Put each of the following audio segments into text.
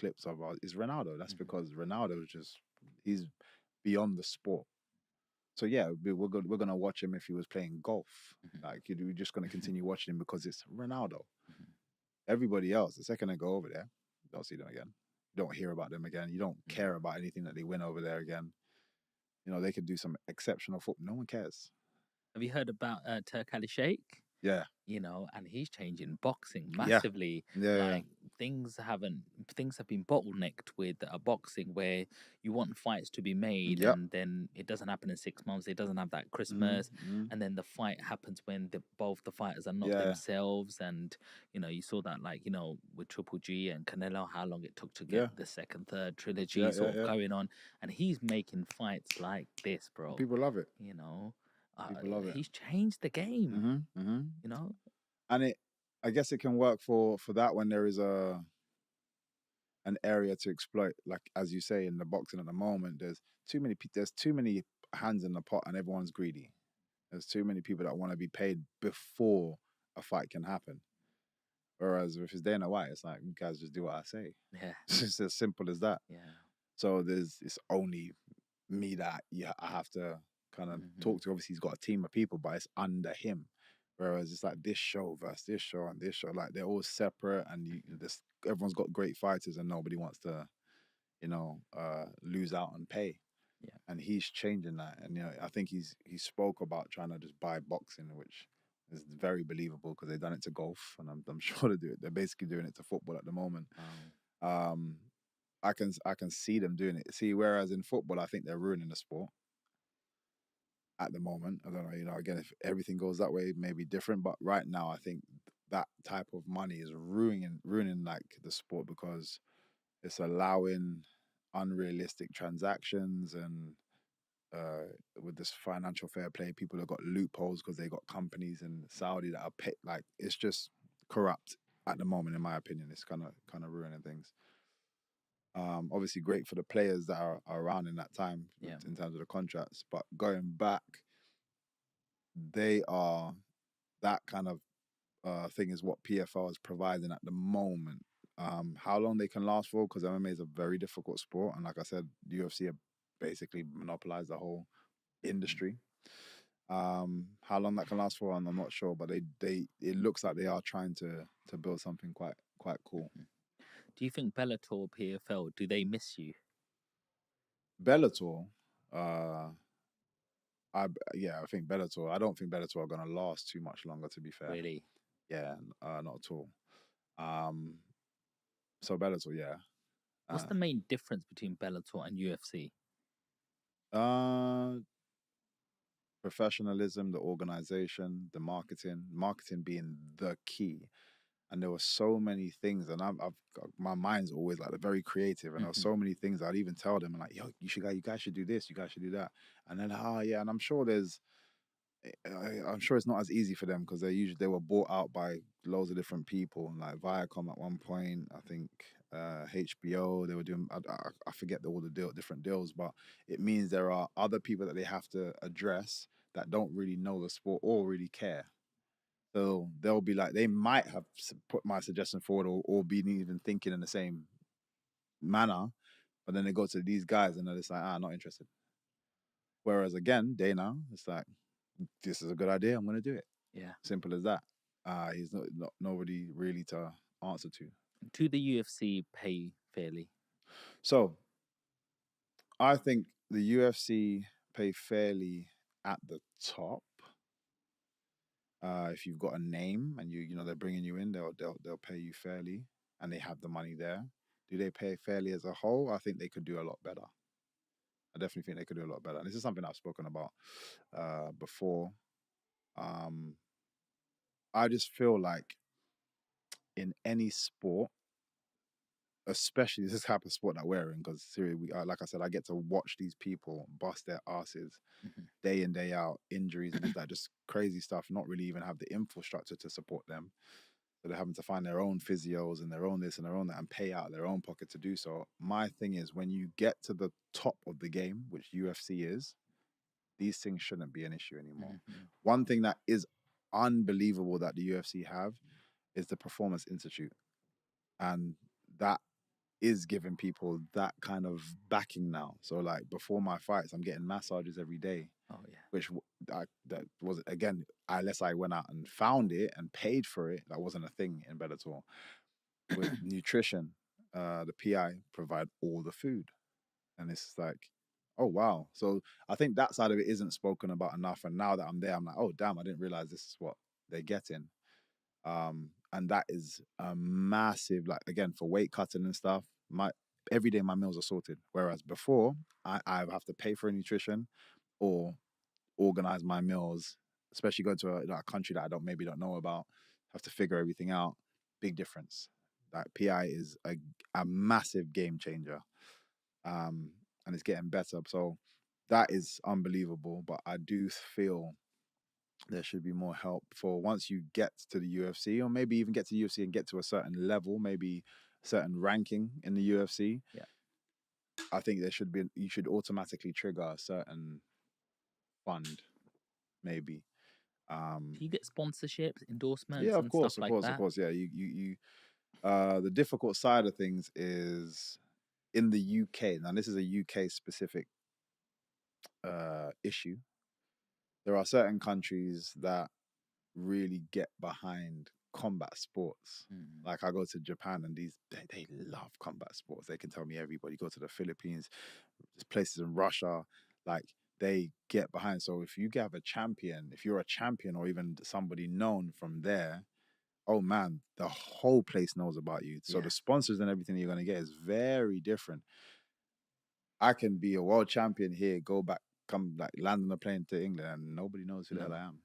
clips of is Ronaldo. That's Mm-hmm. because Ronaldo is just, he's beyond the sport. So yeah, we're gonna watch him if he was playing golf. Mm-hmm. Like we're just gonna continue watching him because it's Ronaldo. Mm-hmm. Everybody else, the second they go over there, you don't see them again. You don't hear about them again. You don't care about anything that they win over there again. You know, they could do some exceptional football. No one cares. Have you heard about Turk Ali Sheikh? Yeah, You know, and he's changing boxing yeah, massively. yeah, yeah, Like things have been bottlenecked with boxing, where you want fights to be made, yep. and then it doesn't happen in 6 months. It doesn't have that Mm-hmm, Christmas, mm-hmm. and then the fight happens when both the fighters are not Yeah, themselves. And you saw that, like, with Triple G and Canelo, how long it took to get yeah, the second, third trilogy yeah, yeah, sort of yeah. going on, and he's making fights like this, bro. People love it. You know, People love it. he's changed the game. Mm-hmm, mm-hmm. You know. And I guess it can work for that when there is an area to exploit. Like as you say in the boxing at the moment, there's too many hands in the pot, and everyone's greedy. There's too many people that want to be paid before a fight can happen. Whereas if it's Dana White, it's like, you guys just do what I say. Yeah. It's just as simple as that. Yeah. So it's only me that I have to kind of Mm-hmm. talk to. Obviously, he's got a team of people, but it's under him. Whereas it's like this show versus this show and this show, like they're all separate, and everyone's got great fighters, and nobody wants to, lose out on pay. Yeah. And he's changing that, and I think he spoke about trying to just buy boxing, which is very believable because they've done it to golf, and I'm sure they do it. They're basically doing it to football at the moment. Um, I can see them doing it. See, whereas in football, I think they're ruining the sport at the moment. I don't know, again, if everything goes that way, it may be different. But right now, I think that type of money is ruining like the sport because it's allowing unrealistic transactions and with this financial fair play, people have got loopholes because they got companies in Saudi that are paid. Like it's just corrupt at the moment, in my opinion. It's kind of ruining things. Obviously, great for the players that are around in that time Yeah. in terms of the contracts. But going back, they are that kind of thing is what PFL is providing at the moment. How long they can last for, because MMA is a very difficult sport, and like I said, UFC have basically monopolized the whole industry. How long that can last for, I'm not sure, but they it looks like they are trying to build something quite cool. Mm-hmm. Do you think Bellator, PFL, do they miss you? Bellator, uh, I think Bellator. I don't think Bellator are gonna last too much longer. To be fair, Really? yeah, not at all. Um, so Bellator, yeah. What's the main difference between Bellator and UFC? Uh, Professionalism, the organization, the marketing being the key. And there were so many things, and I've got, my mind's always like very creative, and there were Mm-hmm. so many things I'd even tell them, like, yo, you guys should do this, you guys should do that, and then yeah, and I'm sure I'm sure it's not as easy for them because they were bought out by loads of different people, like Viacom at one point, I think HBO, they were doing, I forget all the different deals, but it means there are other people that they have to address that don't really know the sport or really care. So they'll be like, they might have put my suggestion forward or been even thinking in the same manner, but then they go to these guys and they're just like, not interested. Whereas again, Dana, it's like, this is a good idea, I'm going to do it. Yeah. Simple as that. He's not nobody really to answer to. Do the UFC pay fairly? So I think the UFC pay fairly at the top. If you've got a name and they're bringing you in, they'll pay you fairly, and they have the money there. Do they pay fairly as a whole? I think they could do a lot better. I definitely think they could do a lot better. And this is something I've spoken about before. Um, I just feel like in any sport, especially this type of sport that we're in, because like I said, I get to watch these people bust their asses Mm-hmm. day in, day out, injuries and that, just crazy stuff, not really even have the infrastructure to support them. So they're having to find their own physios and their own this and their own that and pay out of their own pocket to do so. My thing is, when you get to the top of the game, which UFC is, these things shouldn't be an issue anymore. Mm-hmm. One thing that is unbelievable that the UFC have is the Performance Institute. And that is giving people that kind of backing now. So like before my fights, I'm getting massages every day, Oh yeah. which that was, again, unless I went out and found it and paid for it, that wasn't a thing in Bellator. With nutrition, the PI provide all the food, and it's like, oh wow. So I think that side of it isn't spoken about enough. And now that I'm there, I'm like, oh damn, I didn't realize this is what they're getting. And that is a massive, like, again, for weight cutting and stuff. My every day my meals are sorted. Whereas before, I have to pay for a nutrition or organize my meals, especially going to a country that I don't know about, have to figure everything out. Big difference. Like PI is a massive game changer. And it's getting better. So that is unbelievable. But I do feel there should be more help for once you get to the UFC, or maybe even get to the UFC and get to a certain level, maybe certain ranking in the UFC. Yeah. I think you should automatically trigger a certain fund, maybe. Do you get sponsorships, endorsements, Yeah, and stuff like of that? course. Yeah, you. The difficult side of things is in the UK. Now, this is a UK specific issue. There are certain countries that really get behind combat sports. Like I go to Japan and they love combat sports. They can tell me everybody. Go to the Philippines, there's places in Russia, like they get behind. So if you have a champion, if you're a champion or even somebody known from there, oh man, the whole place knows about you. So Yeah. the sponsors and everything you're gonna get is very different. I can be a world champion here, go back, come like land on a plane to England, and nobody knows who the hell I am.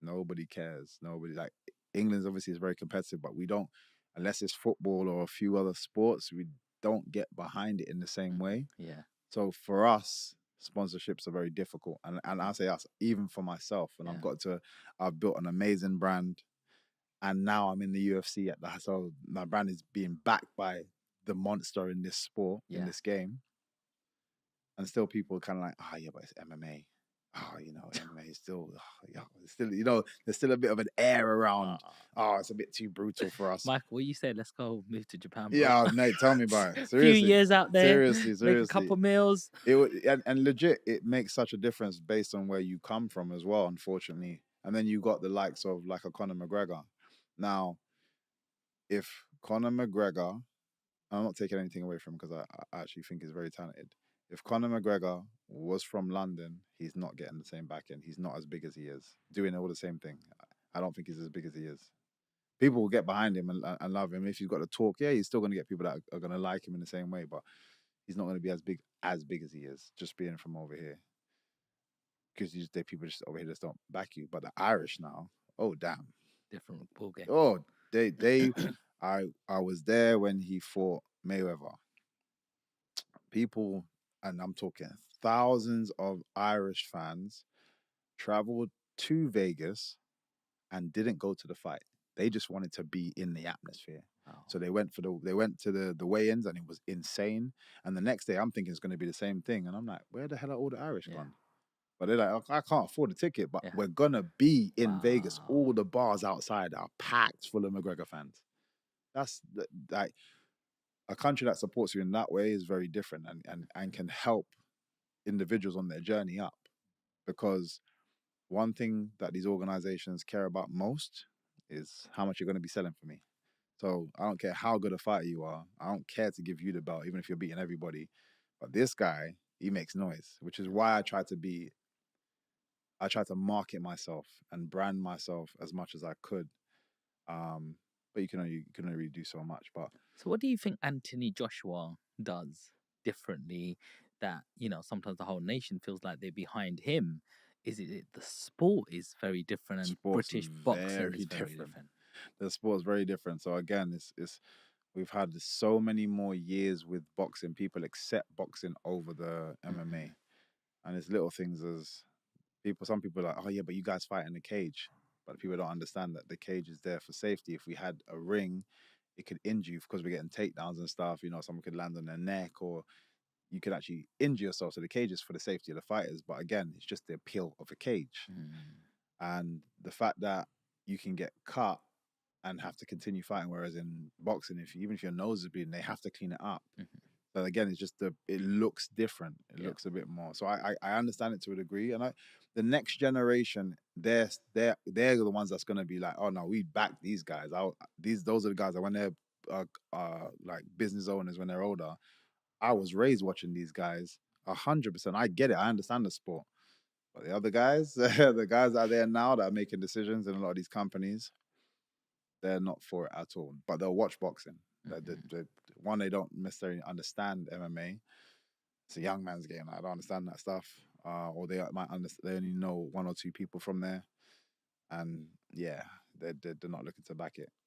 Nobody cares. Nobody, like, England's obviously is very competitive, but we don't, unless it's football or a few other sports, we don't get behind it in the same way. Yeah. So for us, sponsorships are very difficult. And I say us, even for myself, and I've built an amazing brand, and now I'm in the UFC so my brand is being backed by the monster in this sport, in this game. And still people kind of like, yeah, but it's MMA. MMA is still, there's still a bit of an air around. It's a bit too brutal for us. Michael, what you said? Let's go move to Japan, bro. Yeah, Nate, tell me about it. Seriously. Few years out there. Seriously. Make a couple meals. And legit, it makes such a difference based on where you come from as well, unfortunately. And then you got the likes of like a Conor McGregor. Now, if Conor McGregor, I'm not taking anything away from him because I actually think he's very talented. If Conor McGregor was from London, he's not getting the same back end. He's not as big as he is, doing all the same thing. I don't think he's as big as he is. People will get behind him and love him. If he's got the talk, yeah, he's still going to get people that are going to like him in the same way, but he's not going to be as big as he is, just being from over here. Because people just over here just don't back you. But the Irish now, oh damn, different ballgame. Oh, they I was there when he fought Mayweather. People, and I'm talking thousands of Irish fans, traveled to Vegas and didn't go to the fight. They just wanted to be in the atmosphere. Oh. So they went to the weigh-ins, and it was insane. And the next day, I'm thinking it's going to be the same thing. And I'm like, where the hell are all the Irish gone? But they're like, I can't afford a ticket, but we're going to be in Vegas. All the bars outside are packed full of McGregor fans. That's like a country that supports you in that way is very different and can help individuals on their journey up. Because one thing that these organizations care about most is how much you're going to be selling for me. So I don't care how good a fighter you are. I don't care to give you the belt, even if you're beating everybody. But this guy, he makes noise, which is why I try to market myself and brand myself as much as I could. But you can only really do so much. But so what do you think Anthony Joshua does differently that, sometimes the whole nation feels like they're behind him? Is it the sport is very different and sport's British boxing is very different? The sport's very different. So again, it's we've had so many more years with boxing. People accept boxing over the MMA. And it's little things as some people are like, oh yeah, but you guys fight in the cage. But people don't understand that the cage is there for safety. If we had a ring, it could injure you because we're getting takedowns and stuff. Someone could land on their neck, or you could actually injure yourself. So the cage is for the safety of the fighters. But again, it's just the appeal of a cage. And the fact that you can get cut and have to continue fighting. Whereas in boxing, even if your nose is bleeding, they have to clean it up. Mm-hmm. But again, it's just it looks different. It Yeah. looks a bit more. So I understand it to a degree, and the next generation, they're the ones that's gonna be like, oh no, we back these guys. Those are the guys that when they're like business owners when they're older. I was raised watching these guys 100%. I get it. I understand the sport. But the other guys, the guys out there now that are making decisions in a lot of these companies, they're not for it at all. But they'll watch boxing. One, they don't necessarily understand MMA. It's a young man's game. I don't understand that stuff. Or they might understand. They only know one or two people from there, and yeah, they're not looking to back it.